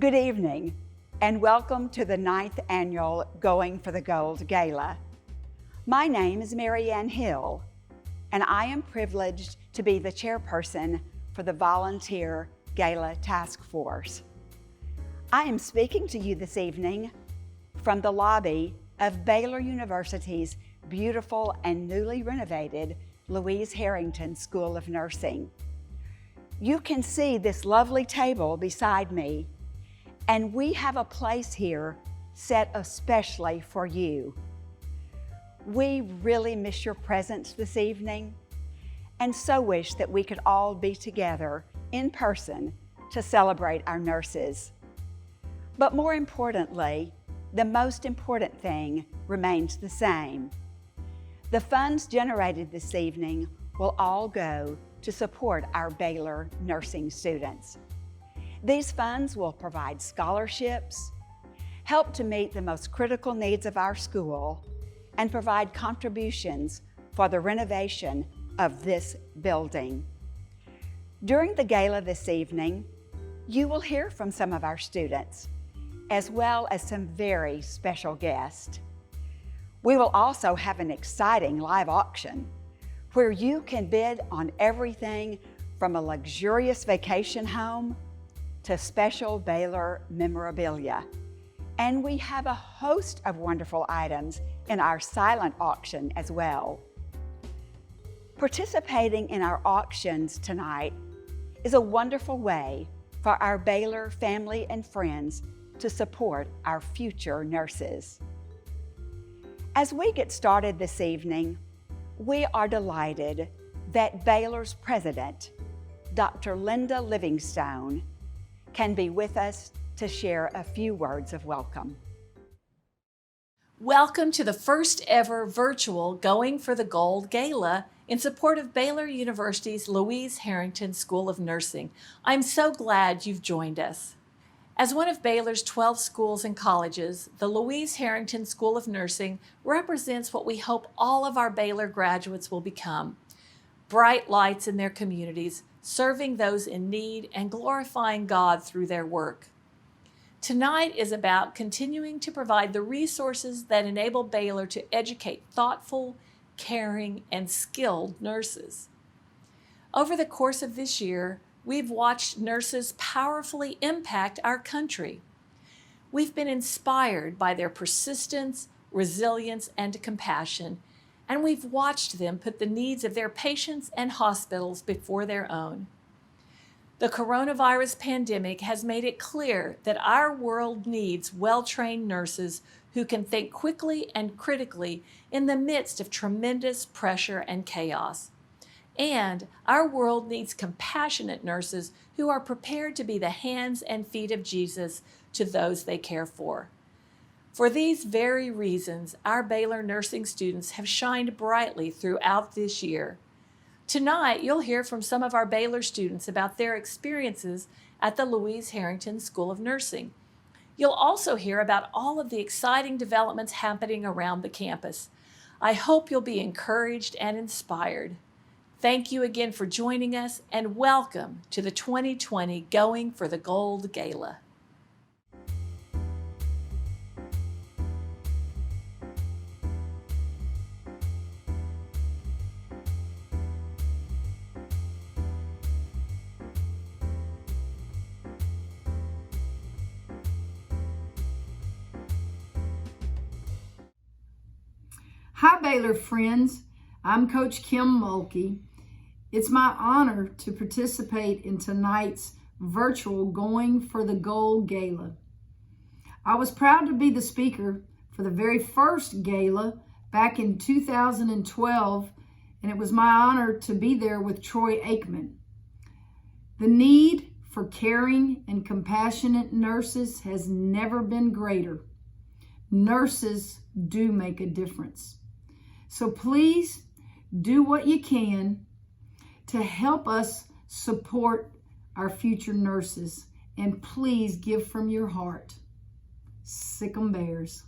Good evening, and welcome to the 9th annual Going for the Gold Gala. My name is Mary Ann Hill, and I am privileged to be the chairperson for the Volunteer Gala Task Force. I am speaking to you this evening from the lobby of Baylor University's beautiful and newly renovated Louise Herrington School of Nursing. You can see this lovely table beside me, and we have a place here set especially for you. We really miss your presence this evening and so wish that we could all be together in person to celebrate our nurses. But more importantly, the most important thing remains the same. The funds generated this evening will all go to support our Baylor nursing students. These funds will provide scholarships, help to meet the most critical needs of our school, and provide contributions for the renovation of this building. During the gala this evening, you will hear from some of our students, as well as some very special guests. We will also have an exciting live auction where you can bid on everything from a luxurious vacation home to special Baylor memorabilia. And we have a host of wonderful items in our silent auction as well. Participating in our auctions tonight is a wonderful way for our Baylor family and friends to support our future nurses. As we get started this evening, we are delighted that Baylor's president, Dr. Linda Livingstone, can be with us to share a few words of welcome. Welcome to the first ever virtual Going for the Gold Gala in support of Baylor University's Louise Herrington School of Nursing. I'm so glad you've joined us. As one of Baylor's 12 schools and colleges, the Louise Herrington School of Nursing represents what we hope all of our Baylor graduates will become: bright lights in their communities, serving those in need and glorifying God through their work. Tonight is about continuing to provide the resources that enable Baylor to educate thoughtful, caring, and skilled nurses. Over the course of this year, we've watched nurses powerfully impact our country. We've been inspired by their persistence, resilience, and compassion, and we've watched them put the needs of their patients and hospitals before their own. The coronavirus pandemic has made it clear that our world needs well-trained nurses who can think quickly and critically in the midst of tremendous pressure and chaos. And our world needs compassionate nurses who are prepared to be the hands and feet of Jesus to those they care for. For these very reasons, our Baylor nursing students have shined brightly throughout this year. Tonight, you'll hear from some of our Baylor students about their experiences at the Louise Herrington School of Nursing. You'll also hear about all of the exciting developments happening around the campus. I hope you'll be encouraged and inspired. Thank you again for joining us, and welcome to the 2020 Going for the Gold Gala. Hi Baylor friends, I'm Coach Kim Mulkey. It's my honor to participate in tonight's virtual Going for the Gold Gala. I was proud to be the speaker for the very first gala back in 2012, and it was my honor to be there with Troy Aikman. The need for caring and compassionate nurses has never been greater. Nurses do make a difference. So please do what you can to help us support our future nurses, and please give from your heart. Sick 'em Bears.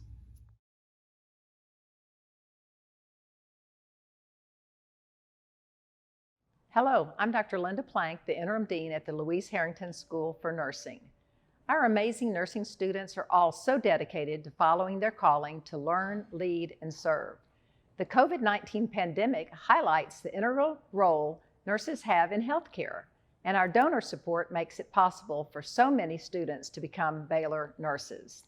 Hello, I'm Dr. Linda Plank, the Interim Dean at the Louise Herrington School for Nursing. Our amazing nursing students are all so dedicated to following their calling to learn, lead, and serve. The COVID-19 pandemic highlights the integral role nurses have in healthcare, and our donor support makes it possible for so many students to become Baylor nurses.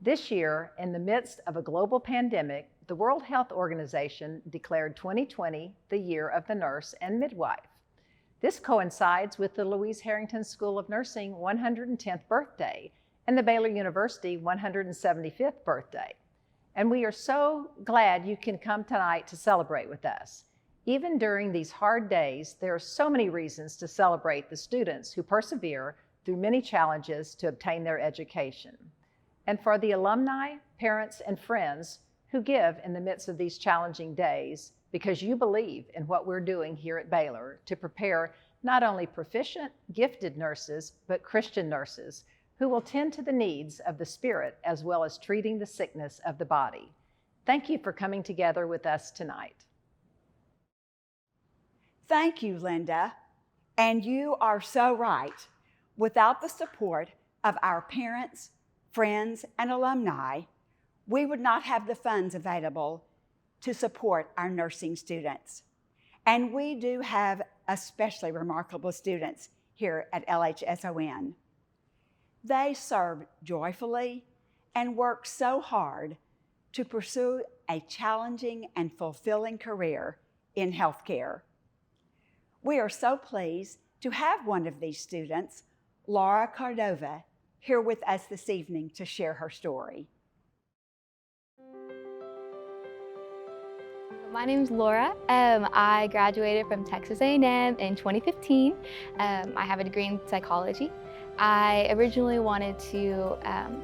This year, in the midst of a global pandemic, the World Health Organization declared 2020 the year of the nurse and midwife. This coincides with the Louise Herrington School of Nursing 110th birthday and the Baylor University 175th birthday. And we are so glad you can come tonight to celebrate with us. Even during these hard days, there are so many reasons to celebrate the students who persevere through many challenges to obtain their education. And for the alumni, parents, and friends who give in the midst of these challenging days, because you believe in what we're doing here at Baylor to prepare not only proficient, gifted nurses, but Christian nurses who will tend to the needs of the spirit as well as treating the sickness of the body. Thank you for coming together with us tonight. Thank you, Linda. And you are so right. Without the support of our parents, friends, and alumni, we would not have the funds available to support our nursing students. And we do have especially remarkable students here at LHSON. They serve joyfully and work so hard to pursue a challenging and fulfilling career in healthcare. We are so pleased to have one of these students, Laura Cordova, here with us this evening to share her story. My name's Laura. I graduated from Texas A&M in 2015. I have a degree in psychology. I originally wanted to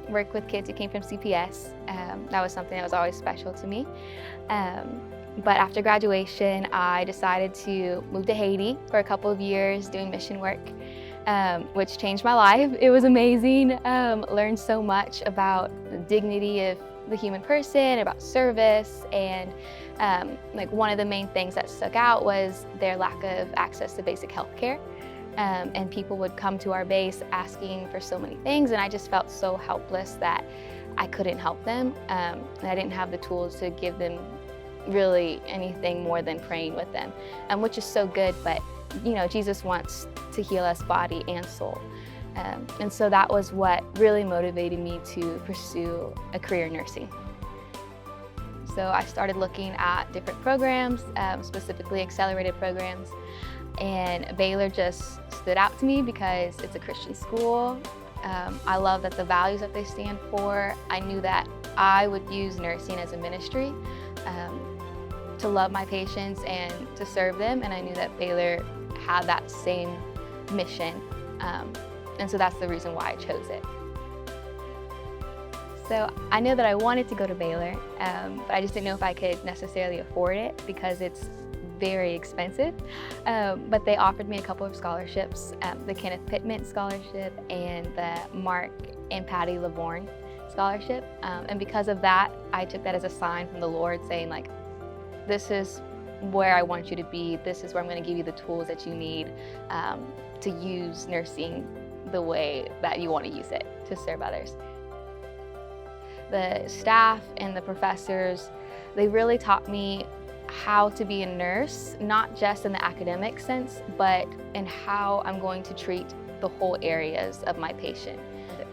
work with kids who came from CPS. That was something that was always special to me. But after graduation, I decided to move to Haiti for a couple of years doing mission work, which changed my life. It was amazing. Learned so much about the dignity of the human person, about service, and like one of the main things that stuck out was their lack of access to basic health care. And people would come to our base asking for so many things, and I just felt so helpless that I couldn't help them. And I didn't have the tools to give them really anything more than praying with them, which is so good, but you know, Jesus wants to heal us body and soul. And so that was what really motivated me to pursue a career in nursing. So I started looking at different programs, specifically accelerated programs, and Baylor just stood out to me because it's a Christian school. I love that the values that they stand for. I knew that I would use nursing as a ministry to love my patients and to serve them, and I knew that Baylor had that same mission. And so that's the reason why I chose it. So I know that I wanted to go to Baylor, but I just didn't know if I could necessarily afford it because it's very expensive. But they offered me a couple of scholarships, the Kenneth Pittman Scholarship and the Mark and Patty Lavorne Scholarship. And because of that, I took that as a sign from the Lord saying, like, this is where I want you to be. This is where I'm going to give you the tools that you need to use nursing the way that you want to use it to serve others. The staff and the professors, they really taught me how to be a nurse, not just in the academic sense, but in how I'm going to treat the whole areas of my patient.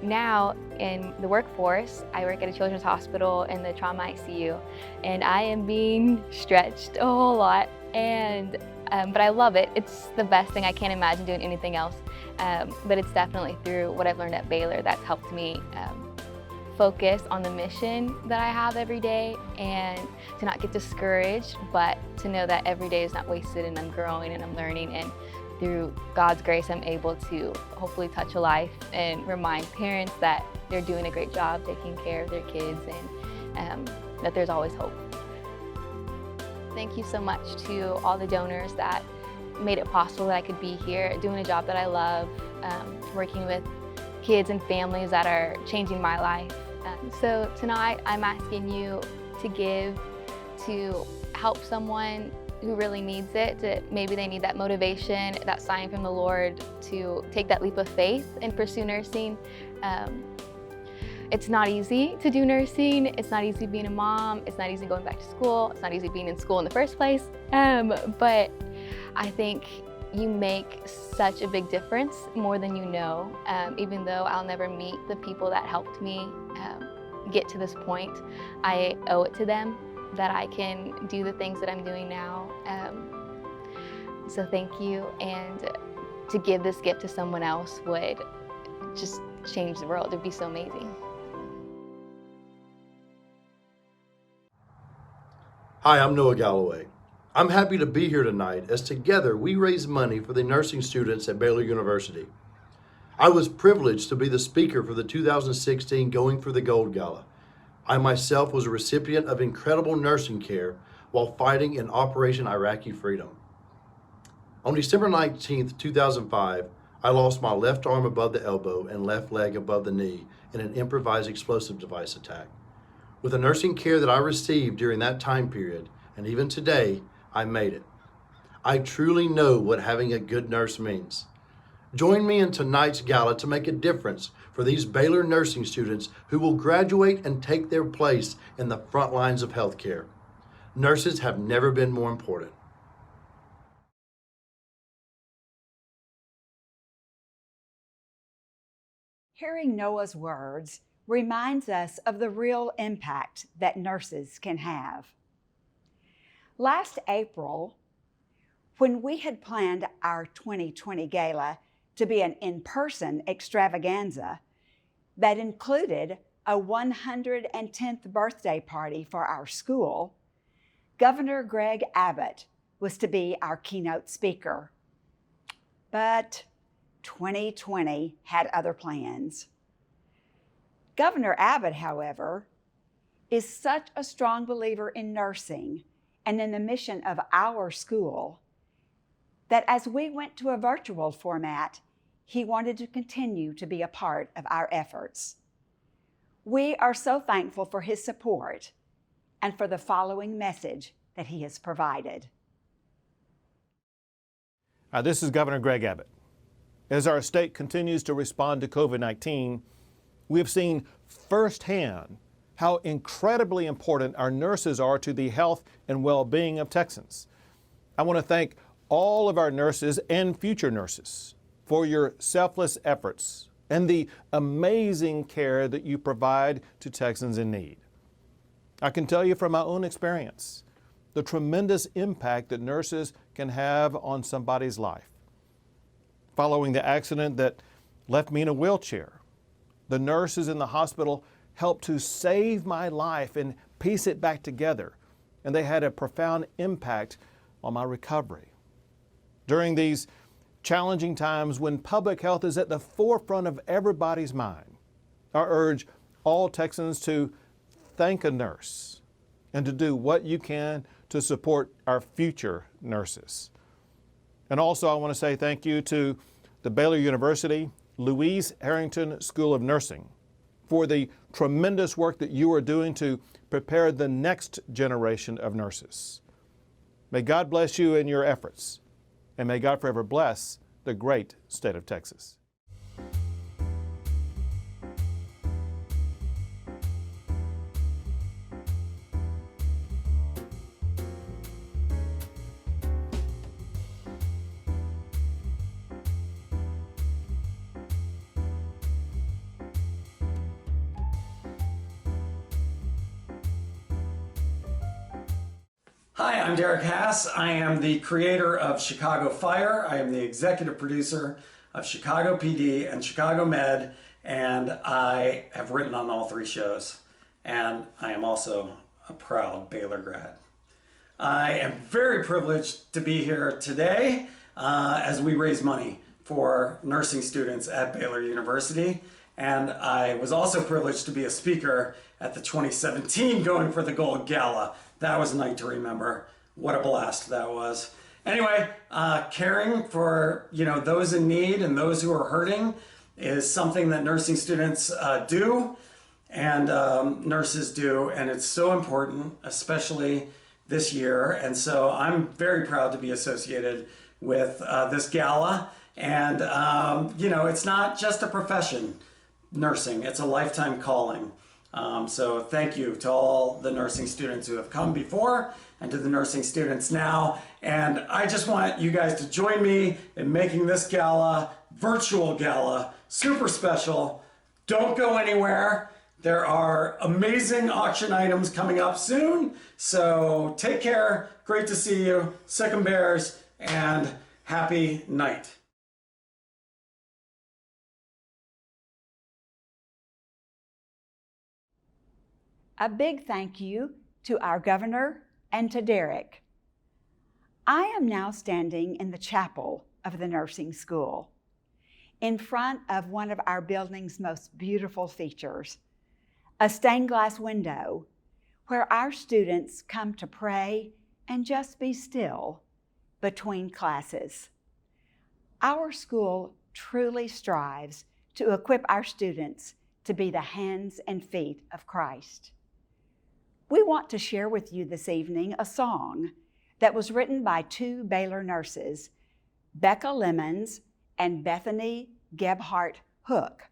Now in the workforce, I work at a children's hospital in the trauma ICU, and I am being stretched a whole lot, and but I love it. It's the best thing. I can't imagine doing anything else, but it's definitely through what I've learned at Baylor that's helped me focus on the mission that I have every day and to not get discouraged, but to know that every day is not wasted and I'm growing and I'm learning, and through God's grace I'm able to hopefully touch a life and remind parents that they're doing a great job taking care of their kids and that there's always hope. Thank you so much to all the donors that made it possible that I could be here doing a job that I love, working with kids and families that are changing my life. So tonight I'm asking you to give to help someone who really needs it. Maybe they need that motivation, that sign from the Lord to take that leap of faith and pursue nursing. It's not easy to do nursing. It's not easy being a mom. It's not easy going back to school. It's not easy being in school in the first place. But I think you make such a big difference, more than you know. Even though I'll never meet the people that helped me get to this point, I owe it to them that I can do the things that I'm doing now. So thank you, and to give this gift to someone else would just change the world. It'd be so amazing. Hi, I'm Noah Galloway. I'm happy to be here tonight as together we raise money for the nursing students at Baylor University. I was privileged to be the speaker for the 2016 Going for the Gold Gala. I myself was a recipient of incredible nursing care while fighting in Operation Iraqi Freedom. On December 19, 2005, I lost my left arm above the elbow and left leg above the knee in an improvised explosive device attack. With the nursing care that I received during that time period, and even today, I made it. I truly know what having a good nurse means. Join me in tonight's gala to make a difference for these Baylor nursing students who will graduate and take their place in the front lines of healthcare. Nurses have never been more important. Hearing Noah's words reminds us of the real impact that nurses can have. Last April, when we had planned our 2020 gala to be an in-person extravaganza that included a 110th birthday party for our school, Governor Greg Abbott was to be our keynote speaker. But 2020 had other plans. Governor Abbott, however, is such a strong believer in nursing and in the mission of our school that as we went to a virtual format, he wanted to continue to be a part of our efforts. We are so thankful for his support and for the following message that he has provided. This is Governor Greg Abbott. As our state continues to respond to COVID-19, we have seen firsthand how incredibly important our nurses are to the health and well-being of Texans. I want to thank all of our nurses and future nurses for your selfless efforts and the amazing care that you provide to Texans in need. I can tell you from my own experience the tremendous impact that nurses can have on somebody's life. Following the accident that left me in a wheelchair, the nurses in the hospital helped to save my life and piece it back together, and they had a profound impact on my recovery. During these challenging times when public health is at the forefront of everybody's mind, I urge all Texans to thank a nurse and to do what you can to support our future nurses. And also I want to say thank you to the Baylor University Louise Herrington School of Nursing for the tremendous work that you are doing to prepare the next generation of nurses. May God bless you in your efforts, and may God forever bless the great state of Texas. Hi, I'm Derek Haas. I am the creator of Chicago Fire. I am the executive producer of Chicago PD and Chicago Med, and I have written on all three shows. And I am also a proud Baylor grad. I am very privileged to be here today as we raise money for nursing students at Baylor University. And I was also privileged to be a speaker at the 2017 Going for the Gold Gala. That was a night to remember. What a blast that was. Anyway, caring for those in need and those who are hurting is something that nursing students do and nurses do, and it's so important, especially this year. And so I'm very proud to be associated with this gala. And, it's not just a profession, nursing, it's a lifetime calling. So thank you to all the nursing students who have come before and to the nursing students now. And I just want you guys to join me in making this gala, virtual gala, super special. Don't go anywhere. There are amazing auction items coming up soon. So take care. Great to see you. Sick 'em Bears, and happy night. A big thank you to our governor and to Derek. I am now standing in the chapel of the nursing school, in front of one of our building's most beautiful features, a stained glass window where our students come to pray and just be still between classes. Our school truly strives to equip our students to be the hands and feet of Christ. We want to share with you this evening a song that was written by two Baylor nurses, Becca Lemons and Bethany Gebhart Hook,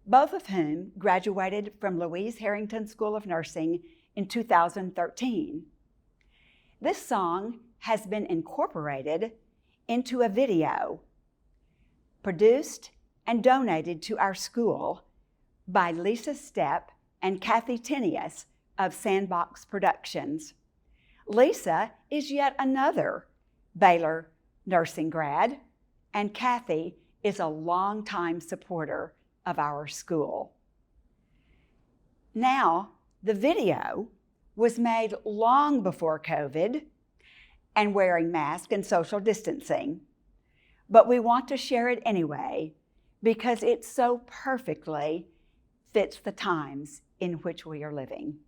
both of whom graduated from Louise Herrington School of Nursing in 2013. This song has been incorporated into a video produced and donated to our school by Lisa Stepp and Kathy Tinius of Sandbox Productions. Lisa is yet another Baylor nursing grad, and Kathy is a longtime supporter of our school. Now, the video was made long before COVID and wearing masks and social distancing, but we want to share it anyway because it so perfectly fits the times in which we are living.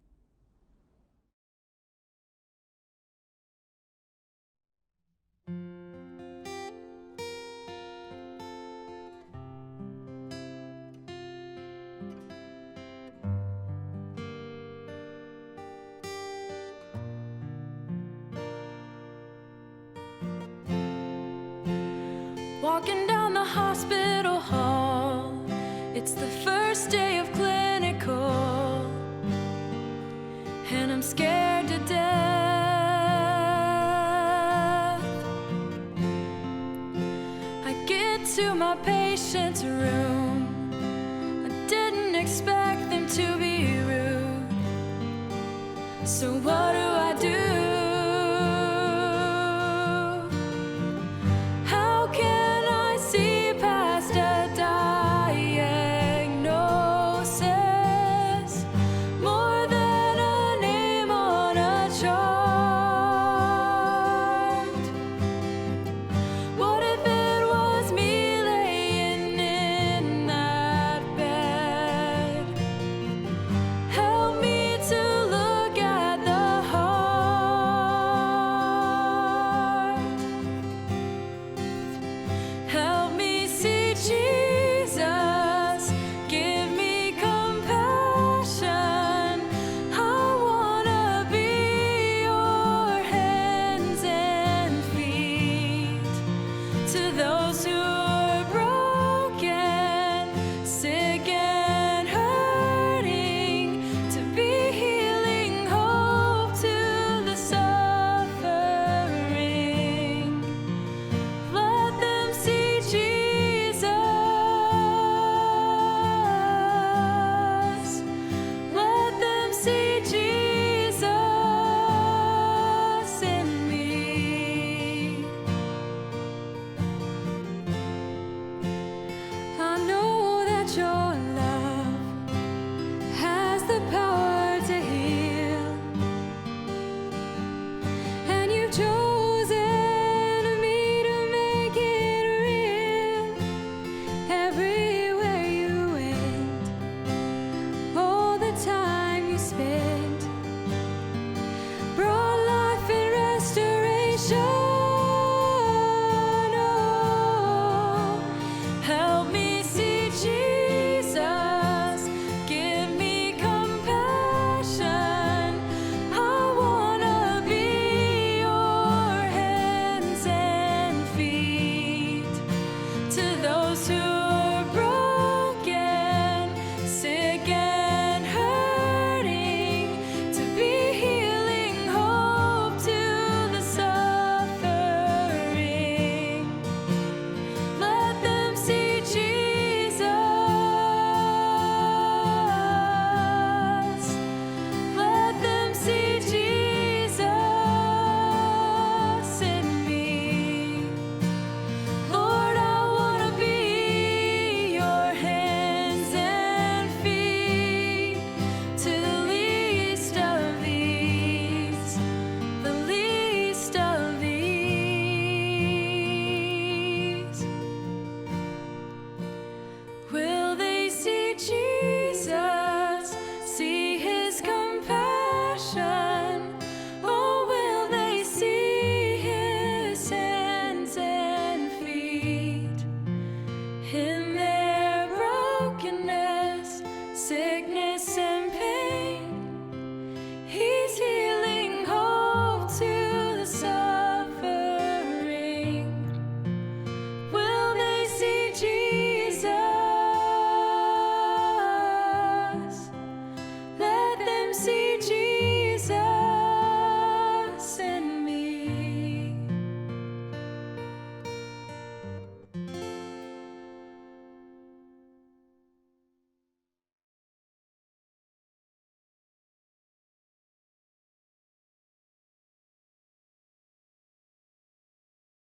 Walking down the hospital hall, it's the first day of clinical, and I'm scared to death. I get to my patient's room, I didn't expect them to be rude, so what do I do?